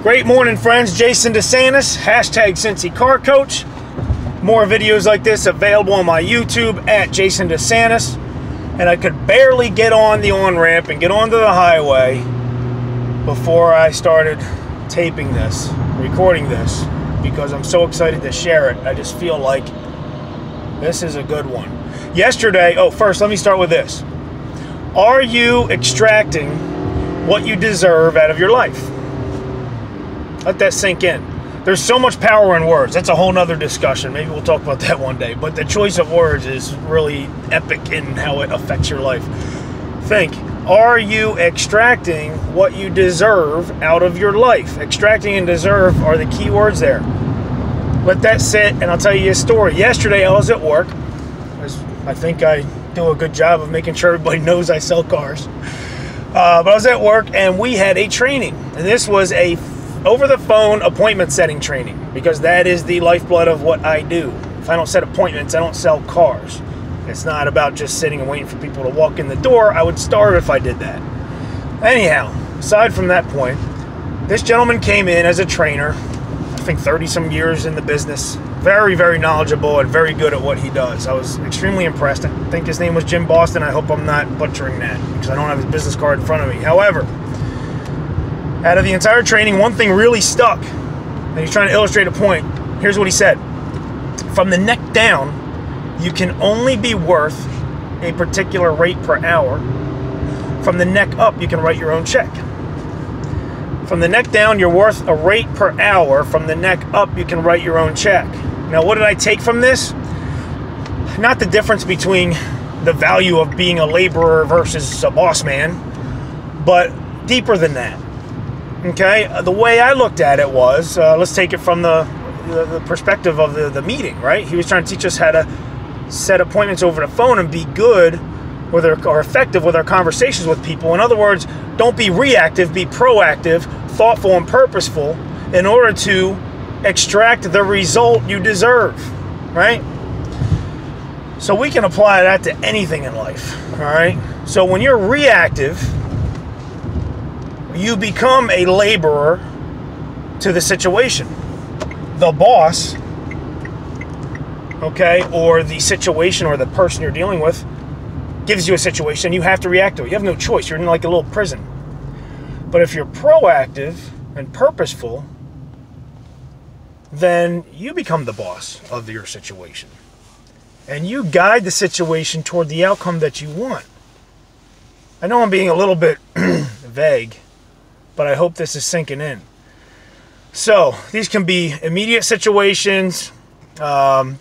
Great morning, friends. Jason DeSantis, hashtag Cincy Car Coach. More videos like this available on my YouTube at Jason DeSantis. And I could barely get on the on-ramp and get onto the highway before I started taping this, recording this, because I'm so excited to share it. I just feel like this is a good one. Yesterday, first let me start with this. Are you extracting what you deserve out of your life? Let that sink in. There's so much power in words. That's a whole nother discussion. Maybe we'll talk about that one day. But the choice of words is really epic in how it affects your life. Think, are you extracting what you deserve out of your life? Extracting and deserve are the key words there. Let that sit, and I'll tell you a story. Yesterday, I was at work. I think I do a good job of making sure everybody knows I sell cars. But I was at work, and we had a training. And this was a over-the-phone appointment setting training, because that is the lifeblood of what I do. If I don't set appointments, I don't sell cars. It's not about just sitting and waiting for people to walk in the door. I would starve if I did that. Anyhow, aside from that point, this gentleman came in as a trainer, I think 30-some years in the business. Very, very knowledgeable and very good at what he does. I was extremely impressed. I think his name was Jim Boston. I hope I'm not butchering that, because I don't have his business card in front of me. However, out of the entire training, one thing really stuck, and he's trying to illustrate a point. Here's what he said. From the neck down, you can only be worth a particular rate per hour. From the neck up, you can write your own check. From the neck down, you're worth a rate per hour. From the neck up, you can write your own check. Now, what did I take from this? Not the difference between the value of being a laborer versus a boss man, but deeper than that. Okay, the way I looked at it was, let's take it from the perspective of the meeting, right? He was trying to teach us how to set appointments over the phone and be good with or effective with our conversations with people. In other words, don't be reactive, be proactive, thoughtful, and purposeful in order to extract the result you deserve, right? So we can apply that to anything in life, all right? So when you're reactive, you become a laborer to the situation. The boss, okay, or the situation or the person you're dealing with gives you a situation, you have to react to it. You have no choice. You're in like a little prison. But if you're proactive and purposeful, then you become the boss of your situation. And you guide the situation toward the outcome that you want. I know I'm being a little bit vague, but I hope this is sinking in. So these can be immediate situations,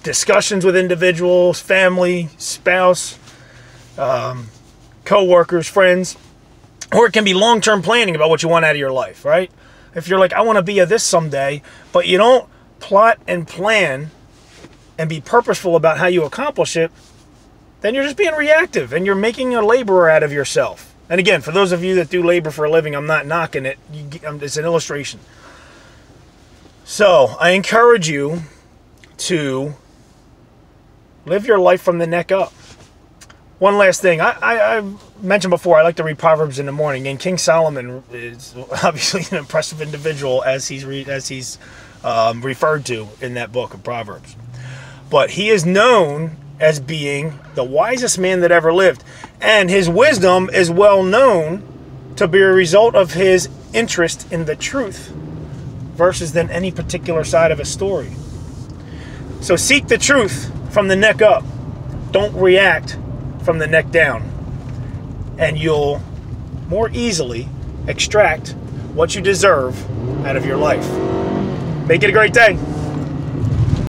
discussions with individuals, family, spouse, co-workers, friends, or it can be long-term planning about what you want out of your life, right? If you're like, I want to be a this someday, but you don't plot and plan and be purposeful about how you accomplish it, then you're just being reactive and you're making a laborer out of yourself. And again, for those of you that do labor for a living, I'm not knocking it. It's an illustration. So I encourage you to live your life from the neck up. One last thing. I mentioned before, I like to read Proverbs in the morning, and King Solomon is obviously an impressive individual as he's referred to in that book of Proverbs. But he is known as being the wisest man that ever lived. And his wisdom is well known to be a result of his interest in the truth versus than any particular side of a story. So seek the truth from the neck up. Don't react from the neck down. And you'll more easily extract what you deserve out of your life. Make it a great day.